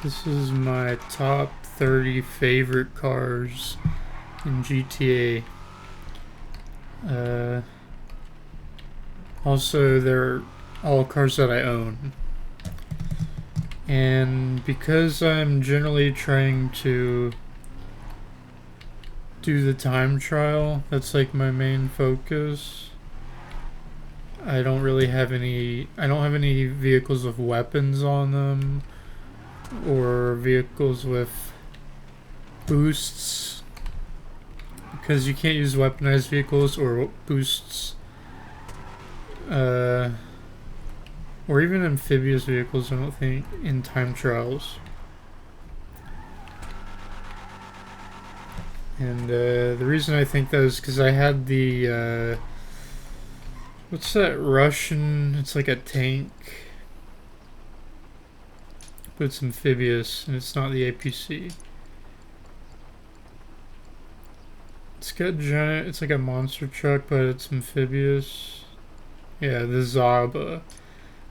This is my top 30 favorite cars in GTA. Also, they're all cars that I own. And because I'm generally trying to do the time trial, that's like my main focus. I don't have any vehicles with weapons on them or vehicles with boosts, because you can't use weaponized vehicles or boosts, or even amphibious vehicles, I don't think, in time trials. And the reason I think that is because I had the what's that Russian? It's like a tank, but it's amphibious and it's not the APC. It's got giant. It's like a monster truck, but it's amphibious. Yeah, the Zaba.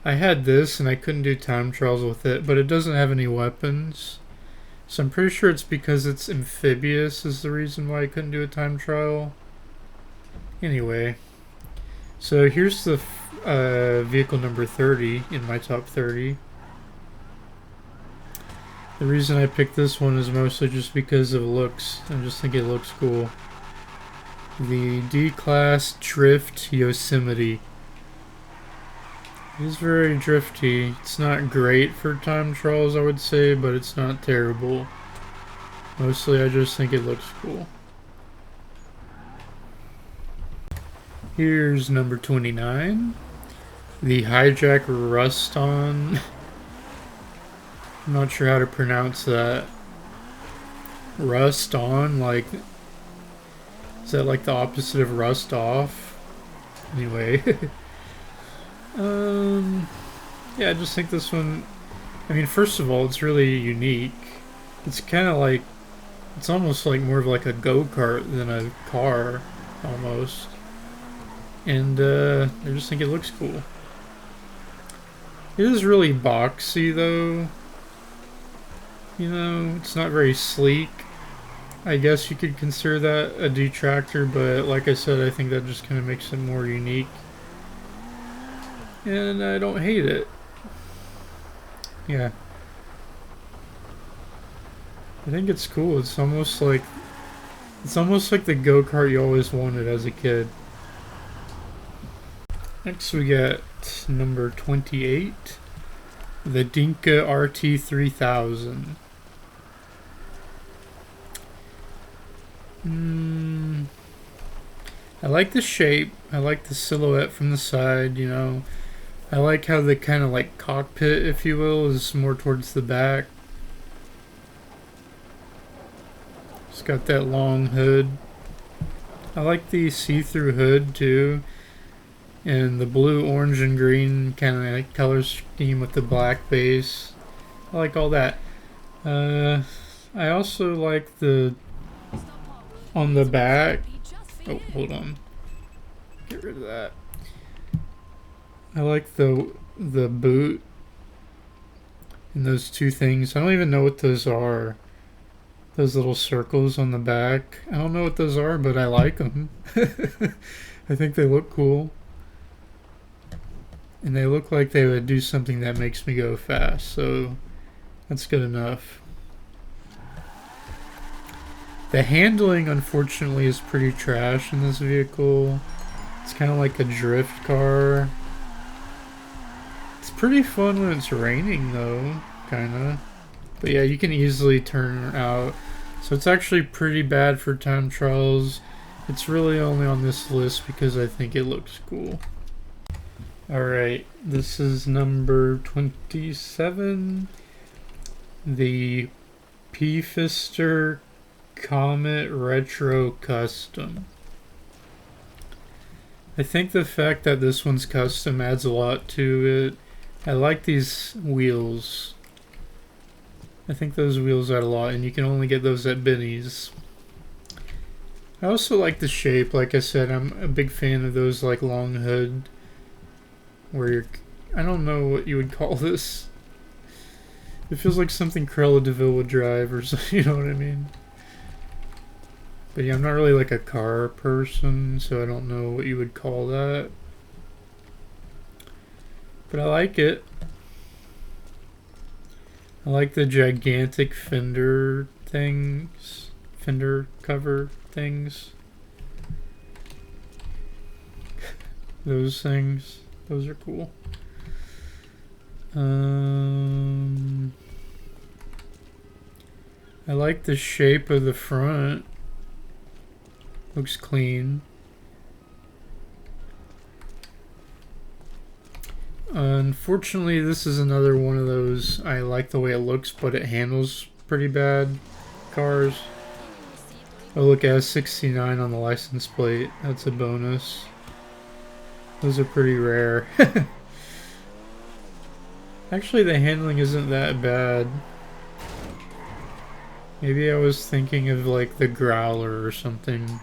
I had this and I couldn't do time trials with it, but it doesn't have any weapons. So I'm pretty sure it's because it's amphibious is the reason why I couldn't do a time trial. Anyway, so here's the vehicle number 30 in my top 30. The reason I picked this one is mostly just because of looks. I just think it looks cool. The declasse drift yosemite. It is very drifty. It's not great for time trials, I would say, but it's not terrible. Mostly I just think it looks cool. Here's number 29. The hijack ruston. I'm not sure how to pronounce that. Rust on, like, is that like the opposite of rust off? Anyway. Yeah, I just think this one, I mean, first of all, it's really unique. It's kind of like, it's almost like more of like a go-kart than a car, almost. And I just think it looks cool. It is really boxy, though. You know, it's not very sleek. I guess you could consider that a detractor, but like I said, I think that just kind of makes it more unique. And I don't hate it. Yeah. I think it's cool. It's almost like the go-kart you always wanted as a kid. Next we got number 28. The Dinka RT3000. I like the shape. I like the silhouette from the side, you know. I like how the kind of like cockpit, if you will, is more towards the back. It's got that long hood. I like the see-through hood too. And the blue, orange, and green kind of like color scheme with the black base. I like all that. I also like the on the back. Oh, hold on. Get rid of that. I like the boot and those two things. I don't even know what those are. Those little circles on the back. I don't know what those are, but I like them. I think they look cool. And they look like they would do something that makes me go fast, so that's good enough. The handling, unfortunately, is pretty trash in this vehicle. It's kind of like a drift car. It's pretty fun when it's raining, though, kind of. But yeah, you can easily turn out. So it's actually pretty bad for time trials. It's really only on this list because I think it looks cool. Alright, this is number 27. The pfister Comet Retro Custom. I think the fact that this one's custom adds a lot to it. I like these wheels. I think those wheels add a lot, and you can only get those at Benny's. I also like the shape. Like I said, I'm a big fan of those like long hood, where you're, I don't know what you would call this. It feels like something Cruella de Vil would drive, or something, you know what I mean? But yeah, I'm not really like a car person, so I don't know what you would call that. But I like it. I like the gigantic fender things. Fender cover things. Those things. Those are cool. I like the shape of the front. Looks clean. Unfortunately, this is another one of those I like the way it looks, but it handles pretty bad cars. Oh look, it has 69 on the license plate. That's a bonus. Those are pretty rare. Actually, the handling isn't that bad. Maybe I was thinking of like the Growler or something.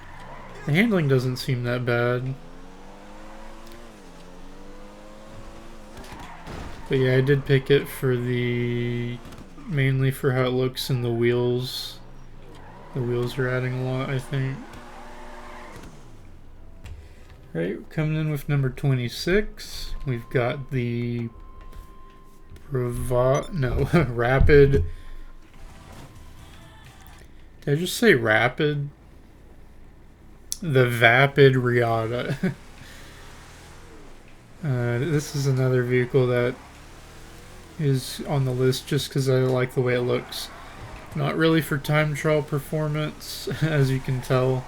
The handling doesn't seem that bad. But yeah, I did pick it for mainly for how it looks in the wheels. The wheels are adding a lot, I think. Right, coming in with number 26, we've got the rapid. Did I just say rapid? The vapid riata. This is another vehicle that is on the list just because I like the way it looks. Not really for time trial performance, as you can tell.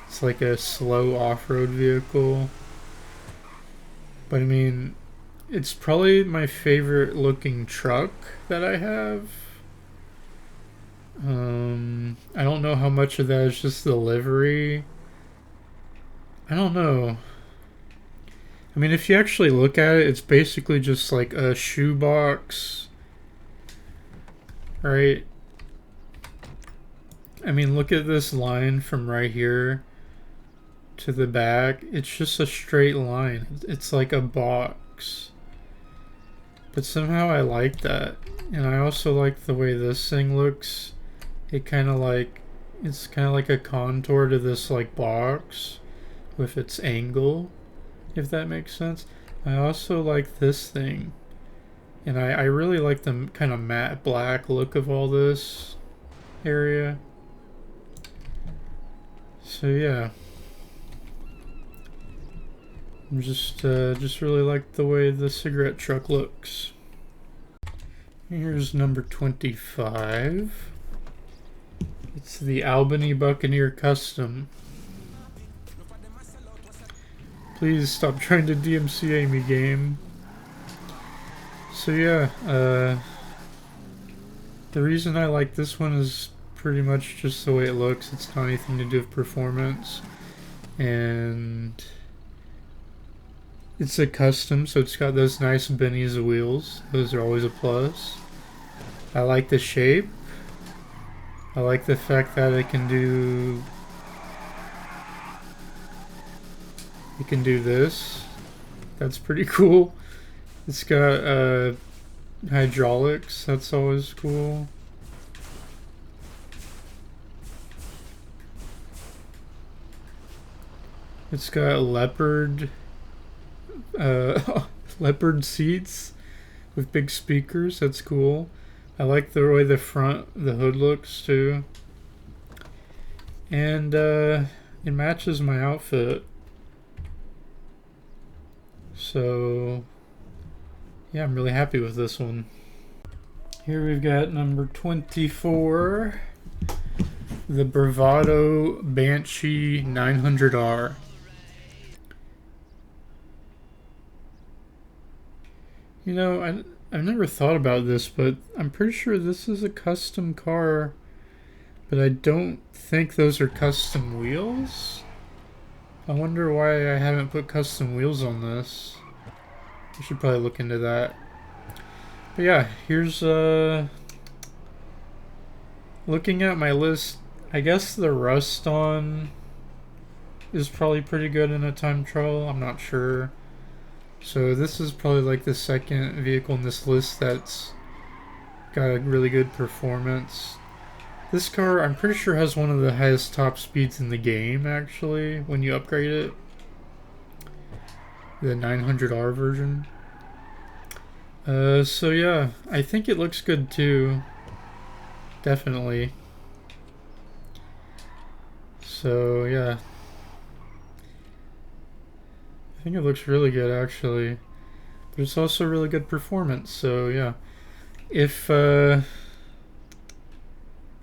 It's like a slow off-road vehicle. But I mean, it's probably my favorite looking truck that I have. I don't know how much of that is just the livery. I don't know. I mean, if you actually look at it, it's basically just like a shoebox, right? I mean, look at this line from right here to the back. It's just a straight line. It's like a box. But somehow I like that. And I also like the way this thing looks. It's kind of like a contour to this like box with its angle, if that makes sense. I also like this thing. And I really like the kind of matte black look of all this area. So yeah. I'm just really like the way the cigarette truck looks. Here's number 25. It's the Albany Buccaneer Custom. Please stop trying to DMCA me, game. So yeah, the reason I like this one is pretty much just the way it looks. It's not anything to do with performance. And it's a custom, so it's got those nice bennies wheels. Those are always a plus. I like the shape. I like the fact that it can do this. That's pretty cool. It's got hydraulics. That's always cool. It's got leopard seats with big speakers. That's cool. I like the way the hood looks too. And it matches my outfit. So yeah, I'm really happy with this one. Here we've got number 24, the Bravado Banshee 900R. You know, I've never thought about this, but I'm pretty sure this is a custom car, but I don't think those are custom wheels. I wonder why I haven't put custom wheels on this. I should probably look into that. But yeah, here's looking at my list. I guess the ruston is probably pretty good in a time trial. I'm not sure. So this is probably like the second vehicle in this list that's got a really good performance. This car, I'm pretty sure, has one of the highest top speeds in the game, actually, when you upgrade it. The 900R version. So yeah, I think it looks good too. Definitely. So yeah. I think it looks really good, actually. But it's also really good performance, so yeah. If, I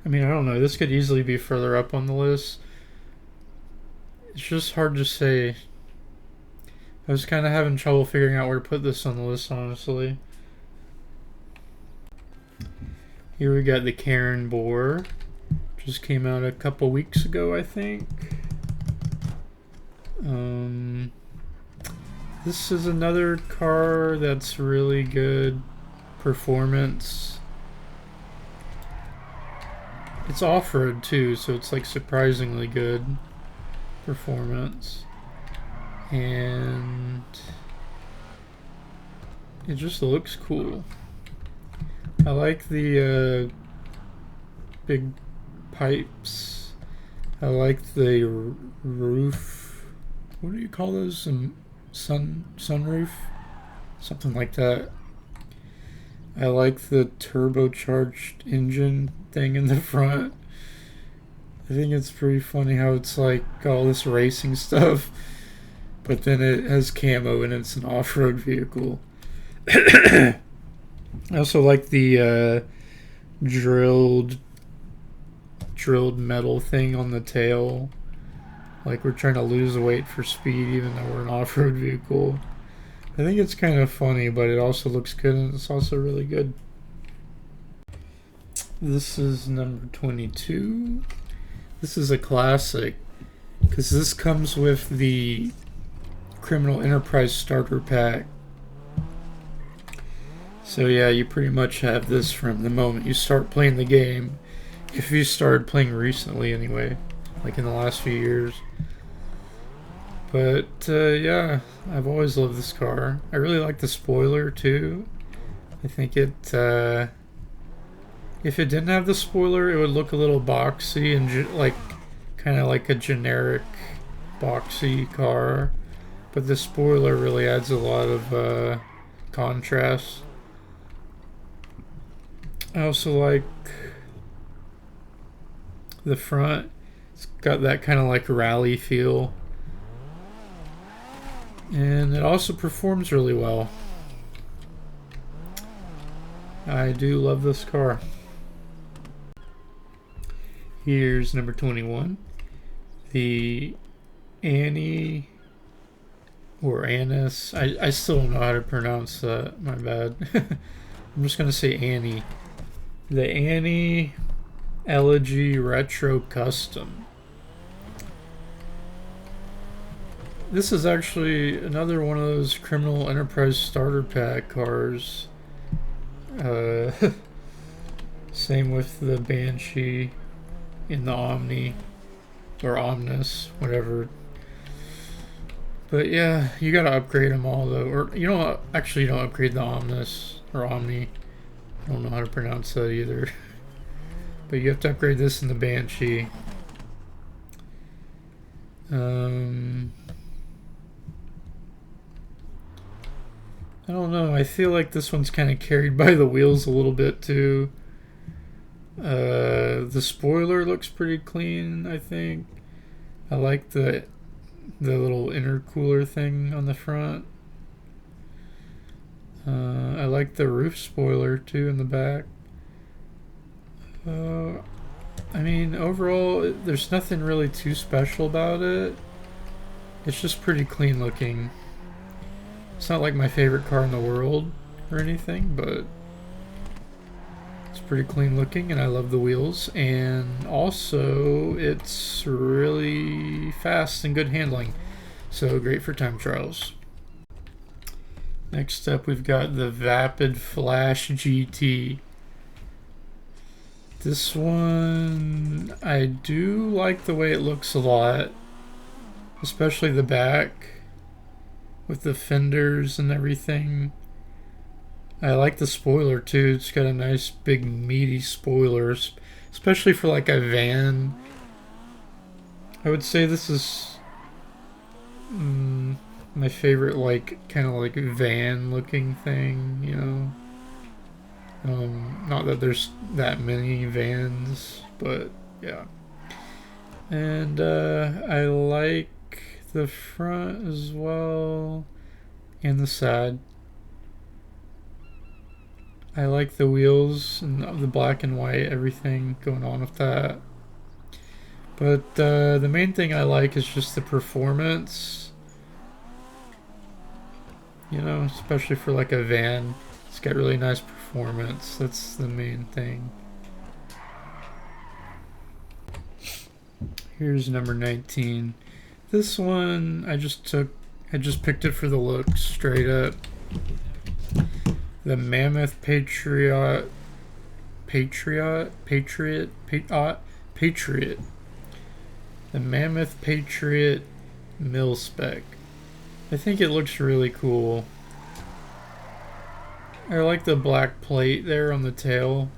mean, I don't know, this could easily be further up on the list. It's just hard to say. I was kind of having trouble figuring out where to put this on the list, honestly. Here we got the Karin boor. Just came out a couple weeks ago, I think. This is another car that's really good performance. It's off-road too, so it's like surprisingly good performance. And it just looks cool. I like the big pipes. I like the roof. What do you call those? Sunroof? Something like that. I like the turbocharged engine thing in the front. I think it's pretty funny how it's like all this racing stuff, but then it has camo and it's an off-road vehicle. I also like the drilled metal thing on the tail. Like we're trying to lose weight for speed even though we're an off-road vehicle. I think it's kind of funny, but it also looks good and it's also really good. This is number 22. This is a classic because this comes with the Criminal Enterprise starter pack. So yeah, you pretty much have this from the moment you start playing the game. If you started playing recently anyway, like in the last few years. But yeah, I've always loved this car. I really like the spoiler too. I think it, if it didn't have the spoiler, it would look a little boxy and like kind of like a generic boxy car. But the spoiler really adds a lot of contrast. I also like the front. It's got that kind of like rally feel. And it also performs really well. I do love this car. Here's number 21. The Annie or Annis. I still don't know how to pronounce that. My bad. I'm just going to say Annie. The Annie Elegy Retro Custom. This is actually another one of those Criminal Enterprise starter pack cars. Same with the Banshee in the Omni or Omnis, whatever. But yeah, you gotta upgrade them all though. Or you don't upgrade the Omnis or Omni. I don't know how to pronounce that either. But you have to upgrade this in the Banshee. I don't know. I feel like this one's kind of carried by the wheels a little bit too. The spoiler looks pretty clean, I think. I like the little intercooler thing on the front. I like the roof spoiler too in the back. I mean, overall, there's nothing really too special about it. It's just pretty clean looking. It's not like my favorite car in the world or anything, but it's pretty clean looking and I love the wheels. And also, it's really fast and good handling. So great for time trials. Next up, we've got the Vapid Flash GT. This one, I do like the way it looks a lot, especially the back with the fenders and everything. I like the spoiler too. It's got a nice big meaty spoiler, especially for like a van. I would say this is my favorite, like kind of like van looking thing, you know. Not that there's that many vans, but yeah. And I like the front as well, and the side. I like the wheels and the black and white, everything going on with that. But the main thing I like is just the performance. You know, especially for like a van, it's got really nice performance. That's the main thing. Here's number 19. This one I just picked it for the look, straight up. The mammoth patriot. The mammoth patriot mil-spec. I think it looks really cool. I like the black plate there on the tail.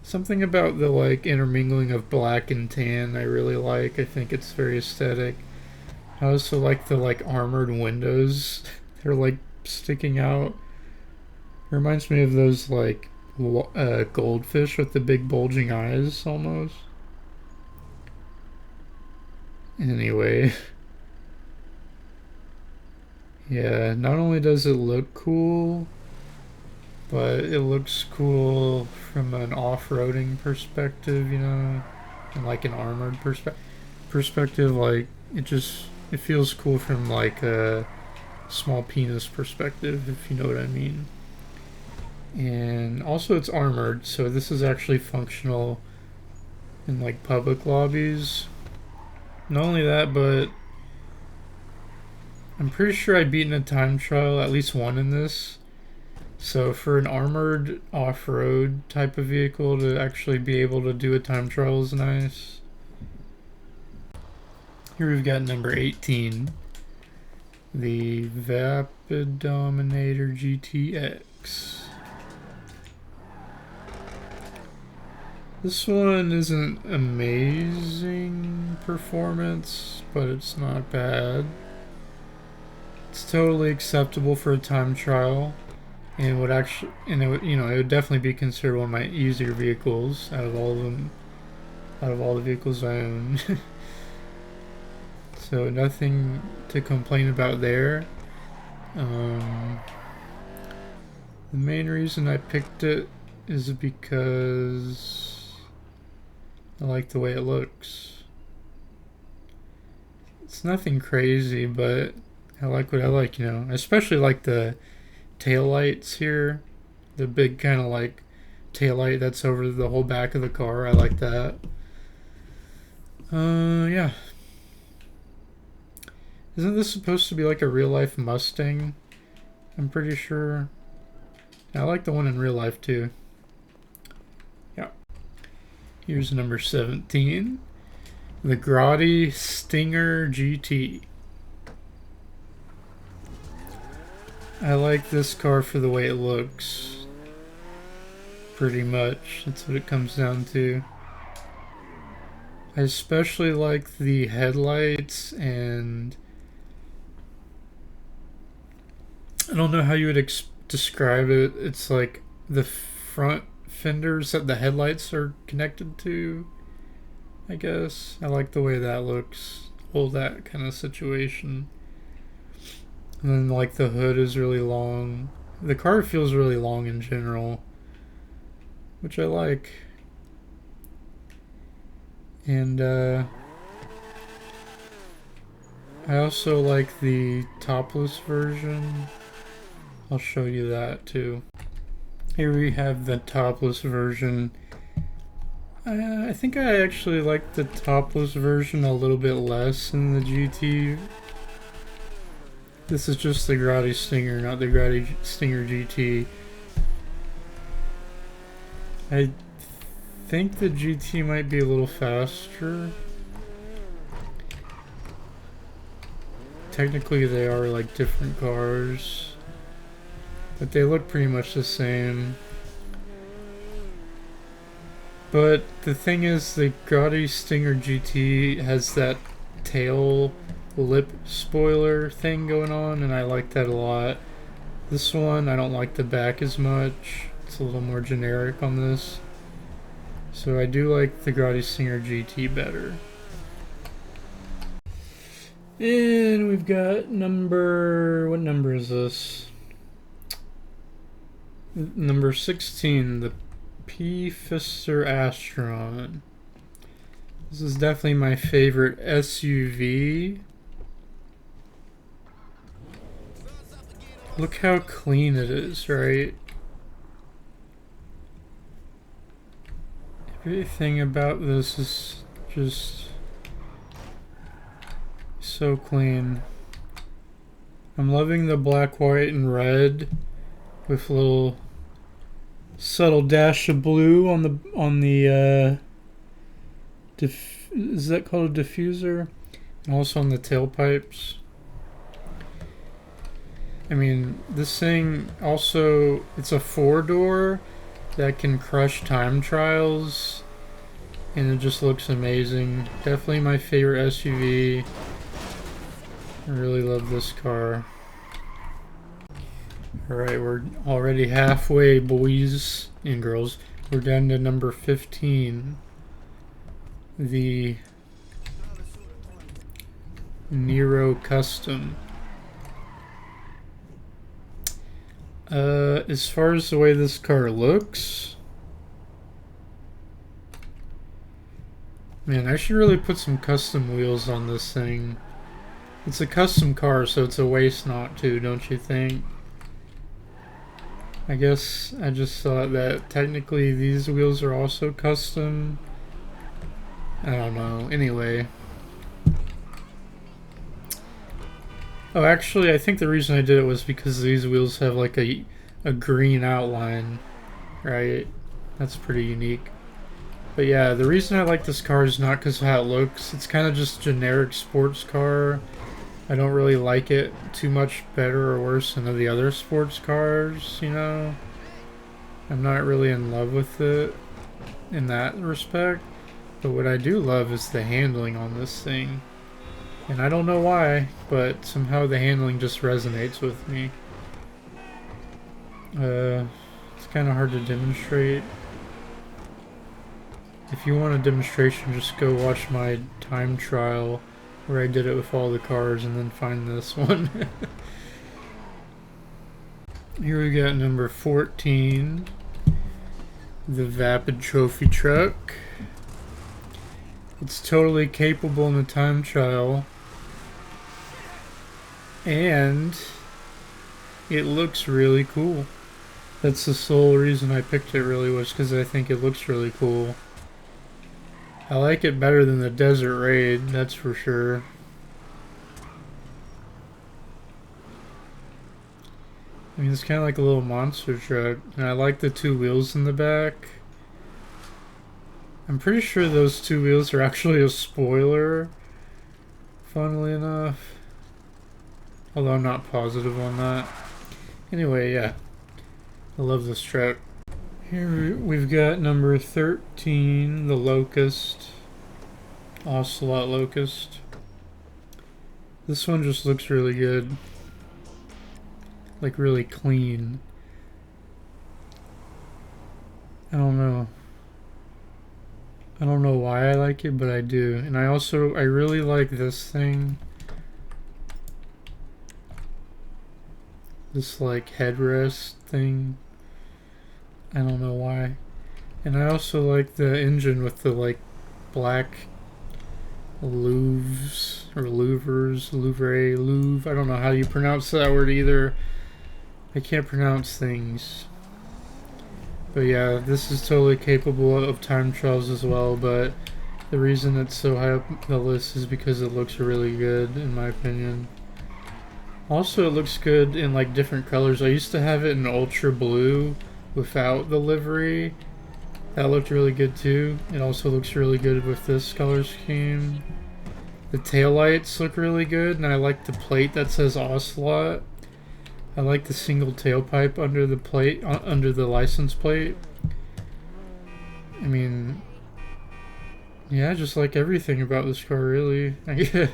Something about the like intermingling of black and tan I really like. I think it's very aesthetic. I also like the like armored windows. They're like sticking out. It reminds me of those like goldfish with the big bulging eyes almost. Anyway. Yeah, not only does it look cool, but it looks cool from an off-roading perspective, you know, and like an armored perspective. Like it feels cool from like a small penis perspective, if you know what I mean. And also it's armored, so this is actually functional in like public lobbies. Not only that, but I'm pretty sure I've beaten a time trial, at least one in this. So for an armored off-road type of vehicle to actually be able to do a time trial is nice. Here we've got number 18. The Vapid Dominator GTX. This one isn't amazing performance, but it's not bad. It's totally acceptable for a time trial, and would actually, and it would, you know, it would definitely be considered one of my easier vehicles out of all of them, out of all the vehicles I own. So nothing to complain about there. The main reason I picked it is because I like the way it looks. It's nothing crazy, but I like what I like, you know. I especially like the tail lights here. The big kind of like tail light that's over the whole back of the car. I like that. Yeah. Isn't this supposed to be like a real life Mustang? I'm pretty sure. I like the one in real life too. Yeah. Here's number 17. The Grotti Stinger GT. I like this car for the way it looks. Pretty much. That's what it comes down to. I especially like the headlights, and I don't know how you would describe it. It's like the front fenders that the headlights are connected to, I guess. I like the way that looks. Well, that kind of situation. And then like the hood is really long. The car feels really long in general, which I like. And I also like the topless version. I'll show you that too. Here we have the topless version. I think I actually like the topless version a little bit less than the GT. This is just the Grotti Stinger, not the Grotti Stinger GT. I think the GT might be a little faster. technically they are like different cars, but they look pretty much the same. But the thing is, the Grotti Stinger GT has that tail lip spoiler thing going on, and I like that a lot. This one, I don't like the back as much. It's a little more generic on this. So I do like the Grotti Stinger GT better. And we've got what number is this? Number 16, the pfister Astron. This is definitely my favorite SUV. Look how clean it is, right? Everything about this is just so clean. I'm loving the black, white, and red with a little subtle dash of blue on the is that called a diffuser? And also on the tailpipes. I mean, this thing also, it's a 4-door that can crush time trials, and it just looks amazing. Definitely my favorite SUV. I really love this car. Alright, we're already halfway, boys and girls. We're down to number 15. The Nero Custom. As far as the way this car looks, man, I should really put some custom wheels on this thing. It's a custom car, so it's a waste not to, don't you think? I guess I just thought that technically these wheels are also custom. I don't know. Anyway. Oh, actually, I think the reason I did it was because these wheels have like a green outline, right? That's pretty unique. But yeah, the reason I like this car is not because of how it looks. It's kind of just generic sports car. I don't really like it too much better or worse than the other sports cars, you know? I'm not really in love with it in that respect. But what I do love is the handling on this thing. And I don't know why, but somehow the handling just resonates with me. It's kind of hard to demonstrate. If you want a demonstration, just go watch my time trial where I did it with all the cars and then find this one. Here we got number 14, the Vapid trophy truck. It's totally capable in the time trial, and it looks really cool. That's the sole reason I picked it, really, was because I think it looks really cool. I like it better than the Desert Raid, that's for sure. I mean, it's kind of like a little monster truck, and I like the two wheels in the back. I'm pretty sure those two wheels are actually a spoiler, funnily enough. Although I'm not positive on that. Anyway, yeah. I love this truck. Here we've got number 13, the Locust. Ocelot Locust. This one just looks really good. Like, really clean. I don't know. I don't know why I like it, but I do. And I really like this thing. This, like, headrest thing. I don't know why. And I also like the engine with the, like, black louvres, or louvre. I don't know how you pronounce that word either. I can't pronounce things. But yeah, this is totally capable of time trials as well, but the reason it's so high up the list is because it looks really good, in my opinion. Also, it looks good in like different colors. I used to have it in ultra blue without the livery. That looked really good too. It also looks really good with this color scheme. The taillights look really good, and I like the plate that says ocelot. I like the single tailpipe under the plate, under the license plate. I mean, yeah, I just like everything about this car, really. It's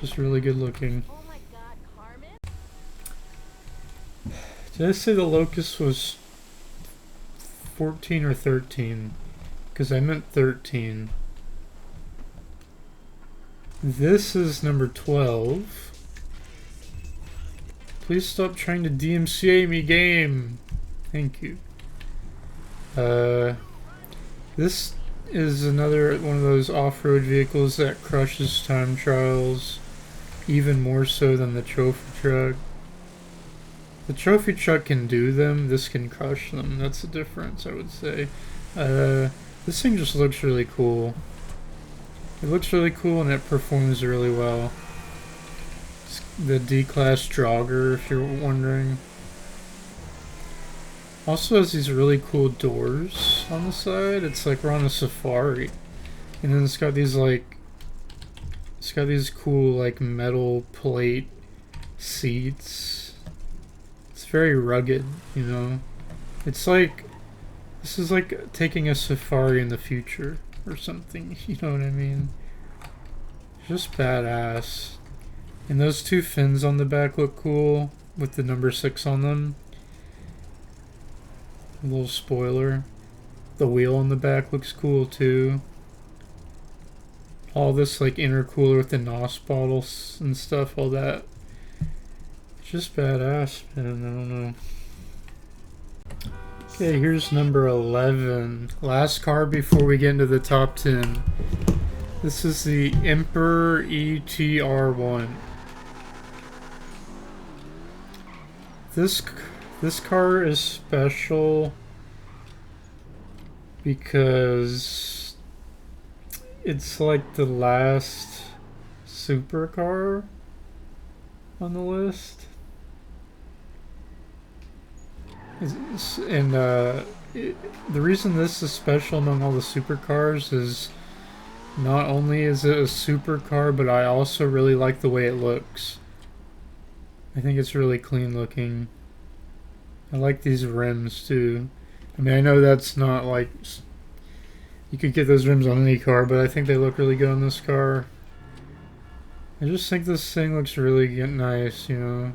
just really good looking. Oh my God, Carmen? Did I say the locust was 14 or 13? Because I meant 13. This is number 12. Please stop trying to DMCA me, game. Thank you. This is another one of those off-road vehicles that crushes time trials even more so than the trophy truck. The trophy truck can do them, this can crush them. That's the difference, I would say. This thing just looks really cool. It looks really cool and it performs really well. It's the declasse draugur, if you're wondering. Also has these really cool doors on the side. It's like we're on a safari. And then it's got these cool like metal plate seats. It's very rugged, you know. It's like, this is like taking a safari in the future or something, you know what I mean? Just badass. And those two fins on the back look cool with the number 6 on them. A little spoiler. The wheel on the back looks cool too. All this like intercooler with the NOS bottles and stuff, all that. Just badass, man. I don't know. Okay, here's number 11. Last car before we get into the top 10. This is the Emperor ETR1. This car is special because it's like the last supercar on the list. And the reason this is special among all the supercars is not only is it a supercar, but I also really like the way it looks. I think it's really clean looking. I like these rims too. I mean, I know that's not like, you could get those rims on any car, but I think they look really good on this car. I just think this thing looks really nice, you know.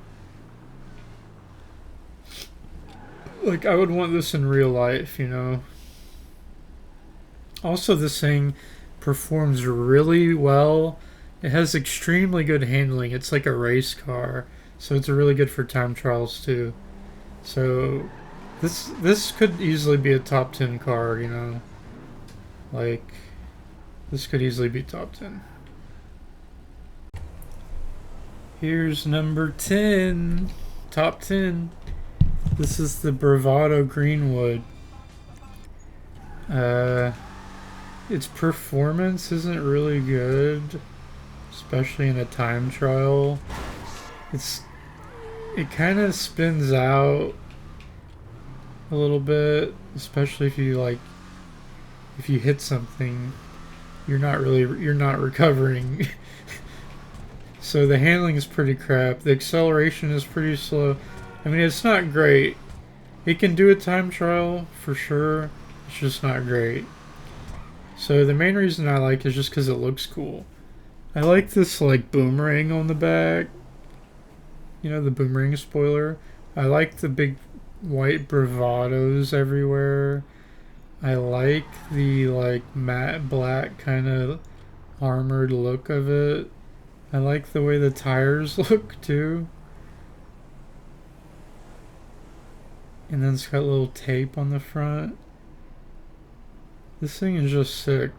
Like, I would want this in real life, you know. Also, this thing performs really well. It has extremely good handling. It's like a race car, so it's really good for time trials too. So, this could easily be a top 10 car, you know. Like, this could easily be top 10. Here's number 10. Top 10. This is the Bravado Greenwood. Its performance isn't really good, especially in a time trial. It kind of spins out a little bit, especially if you hit something, you're not recovering. So the handling is pretty crap. The acceleration is pretty slow. I mean, it's not great. It can do a time trial for sure. It's just not great. So the main reason I like it is just because it looks cool. I like this like boomerang on the back. You know, the boomerang spoiler. I like the big white bravados everywhere. I like the like matte black kind of armored look of it. I like the way the tires look too. And then it's got a little tape on the front. This thing is just sick.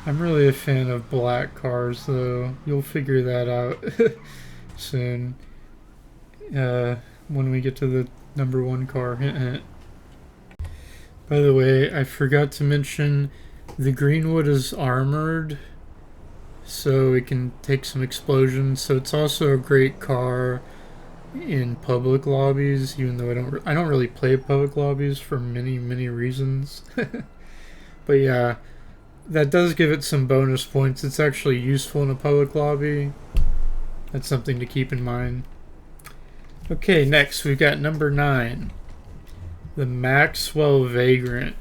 I'm really a fan of black cars though. You'll figure that out soon. When we get to the number 1 car. By the way, I forgot to mention the Greenwood is armored, so it can take some explosions. So it's also a great car in public lobbies, even though I don't really play public lobbies for many reasons. But yeah, that does give it some bonus points. It's actually useful in a public lobby. That's something to keep in mind. Okay, next we've got number 9. The Maxwell Vagrant.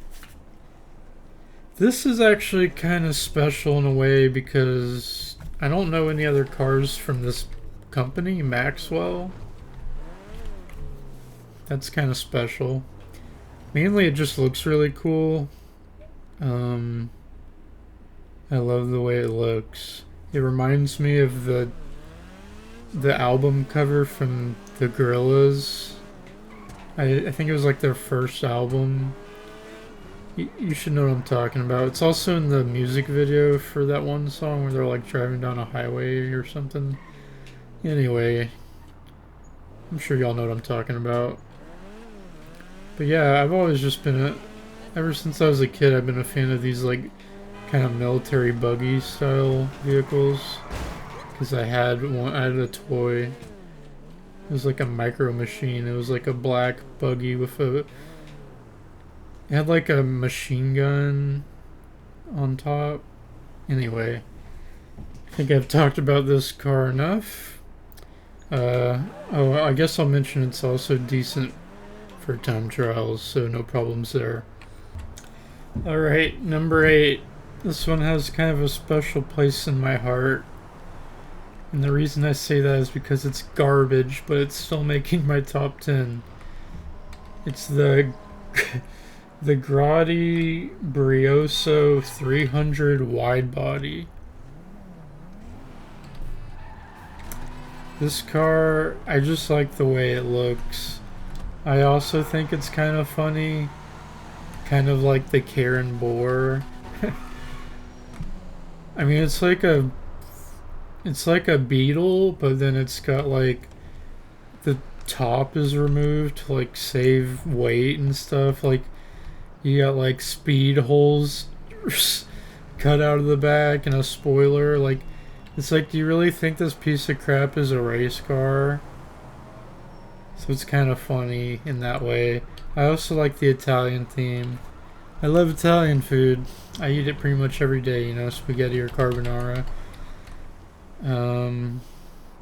This is actually kind of special in a way because I don't know any other cars from this company, Maxwell. That's kind of special. Mainly it just looks really cool. I love the way it looks. It reminds me of the album cover from the Gorillaz. I think it was like their first album. You should know what I'm talking about. It's also in the music video for that one song where they're like driving down a highway or something. Anyway, I'm sure y'all know what I'm talking about. But yeah, I've always just been ever since I was a kid, I've been a fan of these like kind of military buggy style vehicles. Because I had a toy. It was like a micro machine. It was like a black buggy with it had like a machine gun on top. Anyway, I think I've talked about this car enough. I guess I'll mention it's also decent for time trials, so no problems there. Alright, number 8. This one has kind of a special place in my heart. And the reason I say that is because it's garbage, but it's still making my top 10. It's the Grotti Brioso 300 widebody. This car, I just like the way it looks. I also think it's kind of funny. Kind of like the Karin boor. I mean, it's like a beetle, but then it's got like the top is removed to like save weight and stuff. Like you got like speed holes cut out of the back and a spoiler. Like it's like, do you really think this piece of crap is a race car? So it's kind of funny in that way. I also like the Italian theme. I love Italian food. I eat it pretty much every day, you know, spaghetti or carbonara.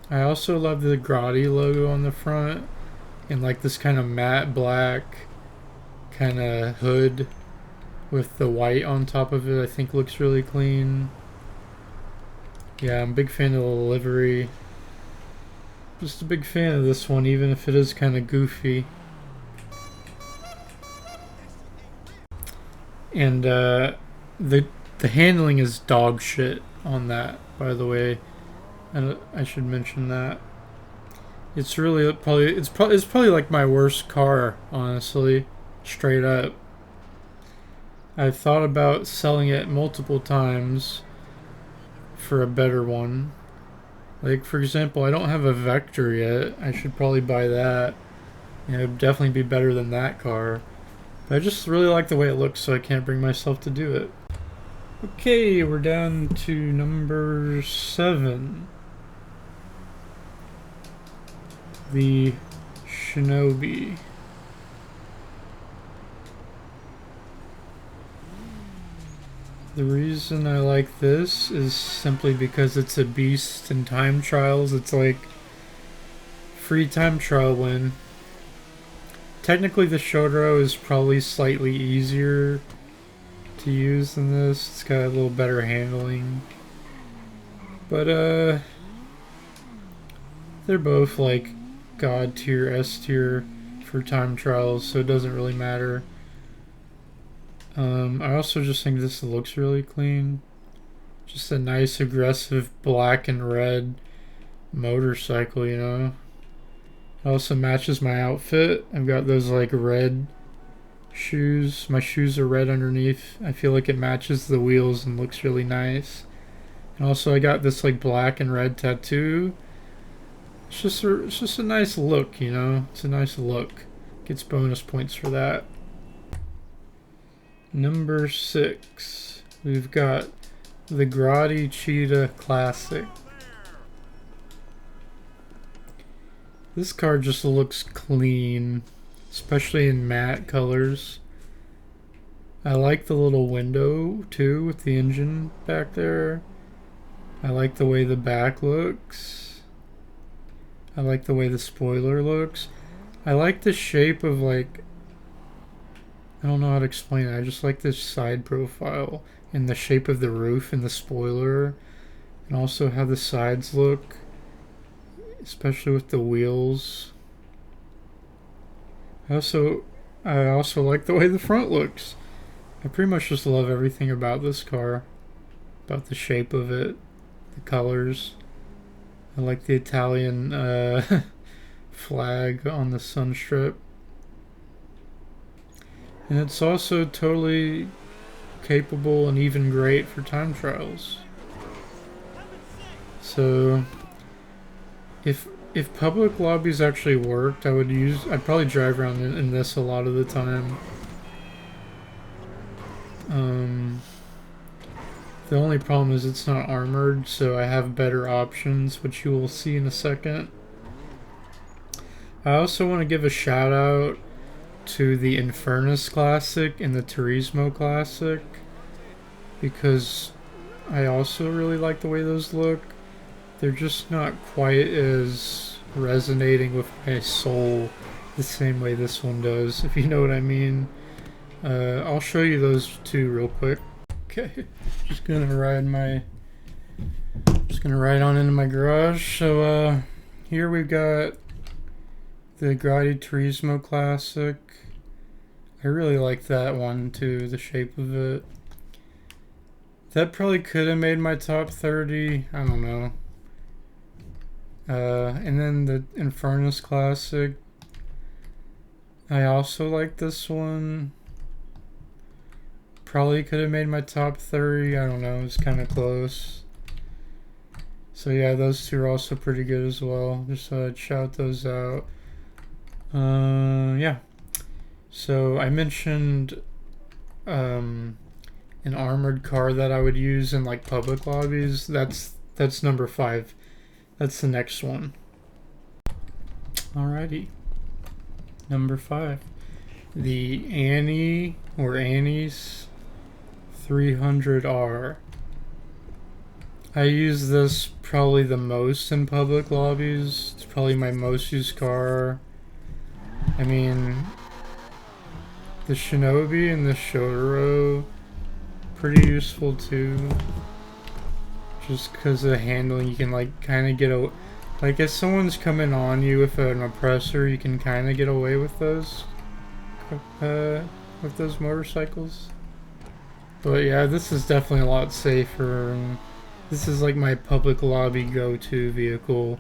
I also love the Grotti logo on the front and like this kind of matte black kind of hood with the white on top of it. I think looks really clean. Yeah, I'm a big fan of the livery. Just a big fan of this one, even if it is kind of goofy. And the handling is dog shit on that, by the way. I should mention that. It's really probably like my worst car, honestly, straight up. I've thought about selling it multiple times for a better one. Like for example, I don't have a Vector yet. I should probably buy that. It would definitely be better than that car. But I just really like the way it looks, so I can't bring myself to do it. Okay, we're down to number 7. The Shinobi. The reason I like this is simply because it's a beast in time trials. It's like free time trial win. Technically the Shodro is probably slightly easier to use than this. It's got a little better handling. But they're both like God tier, S tier for time trials, so it doesn't really matter. I also just think this looks really clean. Just a nice aggressive black and red motorcycle, you know. It also matches my outfit. I've got those like red shoes. My shoes are red underneath. I feel like it matches the wheels and looks really nice. And also I got this like black and red tattoo. It's just a nice look, you know. It's a nice look. Gets bonus points for that. Number 6, we've got the Grotti Cheetah Classic. This car just looks clean, especially in matte colors. I like the little window too with the engine back there. I like the way the back looks. I like the way the spoiler looks. I like the shape of, like, I don't know how to explain it. I just like this side profile and the shape of the roof and the spoiler, and also how the sides look, especially with the wheels. I also like the way the front looks. I pretty much just love everything about this car, about the shape of it, the colors. I like the Italian flag on the sunstrip. And it's also totally capable and even great for time trials. So if public lobbies actually worked, I'd probably drive around in this a lot of the time. The only problem is it's not armored, so I have better options, which you will see in a second. I also want to give a shout out to the Infernus Classic and the Turismo Classic, because I also really like the way those look. They're just not quite as resonating with my soul the same way this one does, if you know what I mean. I'll show you those two real quick. Okay, just gonna ride on into my garage. So here we've got the Grotti Turismo Classic. I really like that one too, the shape of it. That probably could have made my top 30, I don't know. And then the Infernus Classic. I also like this one. Probably could have made my top 30. I don't know. It's kind of close. So yeah, those two are also pretty good as well. Just thought I'd shout those out. Yeah. So I mentioned an armored car that I would use in like public lobbies. That's number 5. That's the next one. Alrighty. Number 5. The Annie or Annie's 300R. I use this probably the most in public lobbies. It's probably my most used car. I mean, the Shinobi and the Shotaro, pretty useful too. Just because of the handling, you can like kind of get a, like if someone's coming on you with an oppressor, you can kind of get away with those motorcycles. But yeah, this is definitely a lot safer, and this is like my public lobby go-to vehicle.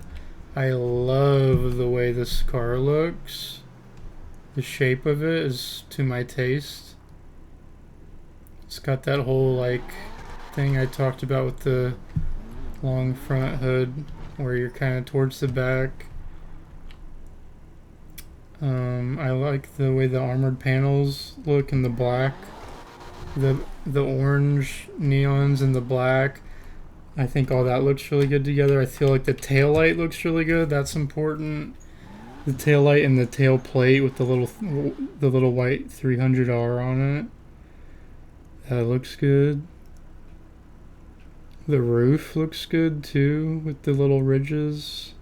I love the way this car looks. The shape of it is to my taste. It's got that whole like thing I talked about with the long front hood where you're kind of towards the back. I like the way the armored panels look in the black. The orange neons and the black. I think all that looks really good together. I feel like the taillight looks really good. That's important. The taillight and the tail plate with the little white 300R on it. That looks good. The roof looks good too with the little ridges.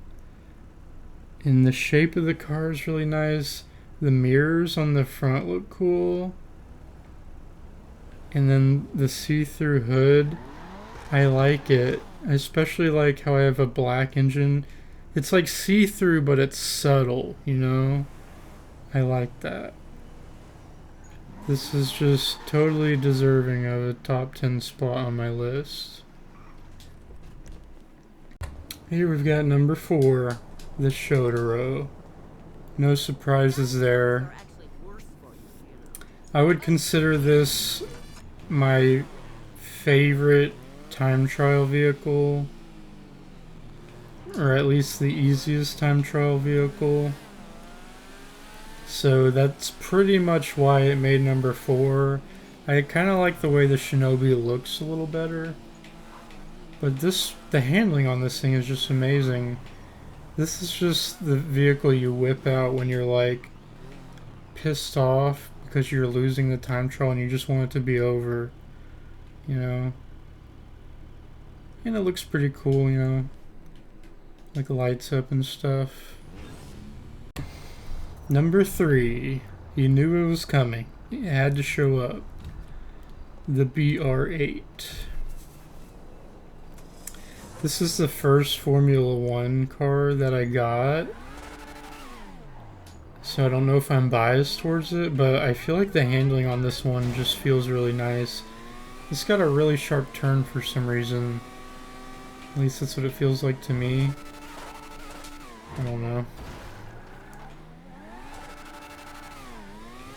And the shape of the car is really nice. The mirrors on the front look cool. And then the see-through hood, I like it. I especially like how I have a black engine. It's like see-through, but it's subtle, you know? I like that. This is just totally deserving of a top 10 spot on my list. Here we've got number 4, the Shotaro. No surprises there. I would consider this my favorite time trial vehicle, or at least the easiest time trial vehicle. So that's pretty much why it made number 4. I kind of like the way the Shinobi looks a little better. But the handling on this thing is just amazing. This is just the vehicle you whip out when you're like pissed off because you're losing the time trial and you just want it to be over, you know. And it looks pretty cool, you know, like lights up and stuff. Number 3, you knew it was coming. It had to show up. The BR8. This is the first Formula 1 car that I got. So I don't know if I'm biased towards it, but I feel like the handling on this one just feels really nice. It's got a really sharp turn for some reason. At least that's what it feels like to me. I don't know.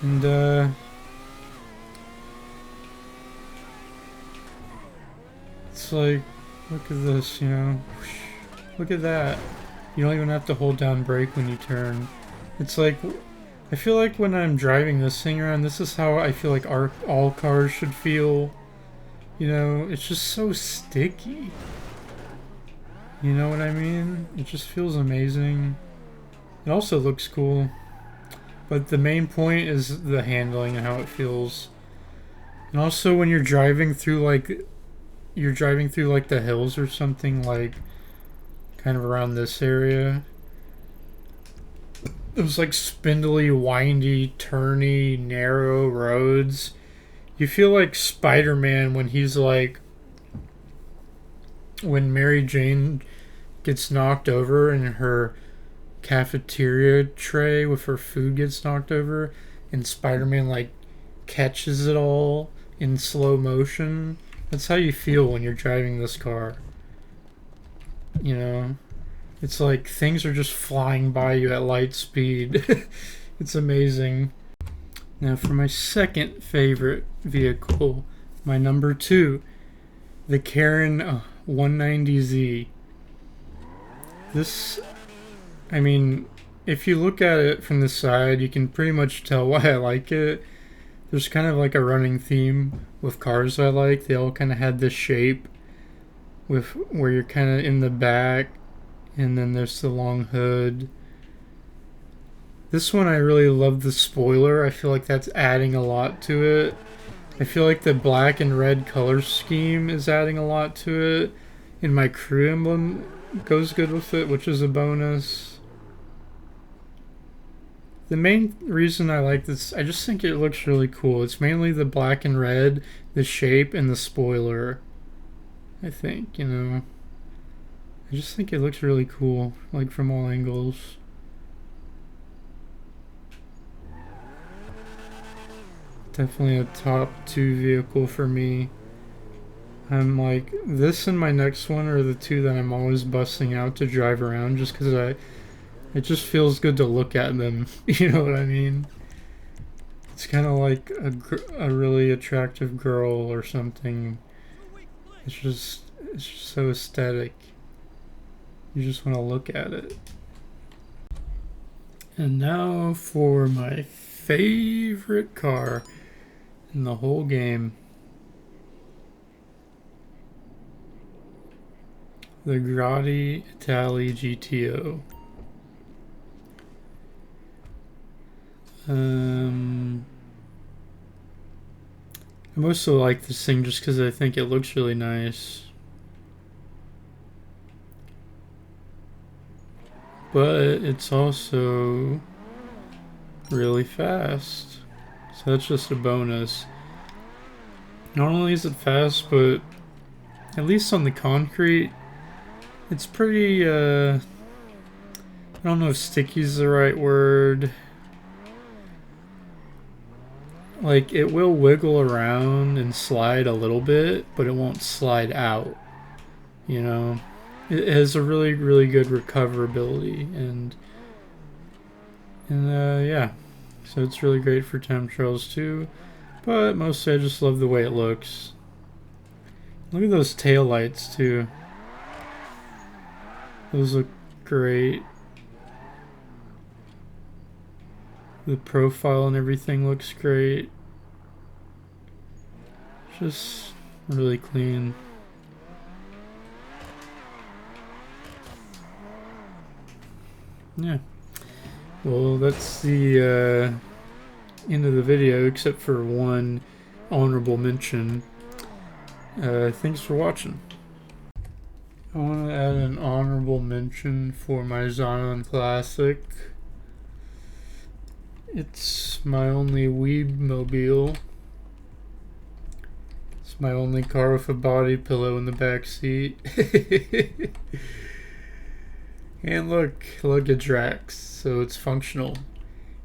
And it's like, look at this, you know. Look at that. You don't even have to hold down brake when you turn. It's like, I feel like when I'm driving this thing around, this is how I feel like all cars should feel. You know, it's just so sticky. You know what I mean? It just feels amazing. It also looks cool. But the main point is the handling and how it feels. And also when you're driving through like the hills or something, like kind of around this area. Those like spindly, windy, turny, narrow roads. You feel like Spider-Man when he's like, when Mary Jane gets knocked over and her cafeteria tray with her food gets knocked over, and Spider-Man like catches it all in slow motion. That's how you feel when you're driving this car. You know? It's like things are just flying by you at light speed. It's amazing. Now for my second favorite vehicle, my number 2, the Karin 190Z. This, I mean, if you look at it from the side, you can pretty much tell why I like it. There's kind of like a running theme with cars I like. They all kind of had this shape with where you're kind of in the back, and then there's the long hood. This one I really love the spoiler. I feel like that's adding a lot to it. I feel like the black and red color scheme is adding a lot to it. And my crew emblem goes good with it, which is a bonus. The main reason I like this, I just think it looks really cool. It's mainly the black and red, the shape, and the spoiler. I think, you know. I just think it looks really cool, like from all angles. Definitely a top 2 vehicle for me. I'm like, this and my next one are the 2 that I'm always busting out to drive around just because it just feels good to look at them. You know what I mean? It's kind of like a really attractive girl or something. It's just so aesthetic. You just want to look at it. And now for my favorite car in the whole game. The Grotti Italy GTO. I also like this thing just because I think it looks really nice. But it's also really fast. So that's just a bonus. Not only is it fast, but at least on the concrete, it's pretty, I don't know if sticky is the right word. Like, it will wiggle around and slide a little bit, but it won't slide out, you know? It has a really, really good recoverability, and yeah. So it's really great for time trials too, but mostly I just love the way it looks. Look at those tail lights too. Those look great. The profile and everything looks great. Just really clean. Yeah. Well, that's the end of the video, except for one honorable mention. Thanks for watching. I want to add an honorable mention for my Zion Classic. It's my only Weebmobile. It's my only car with a body pillow in the back seat. And look, it tracks, so it's functional.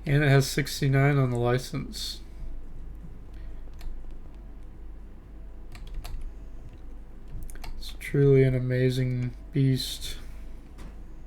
And it has 69 on the license. It's truly an amazing beast.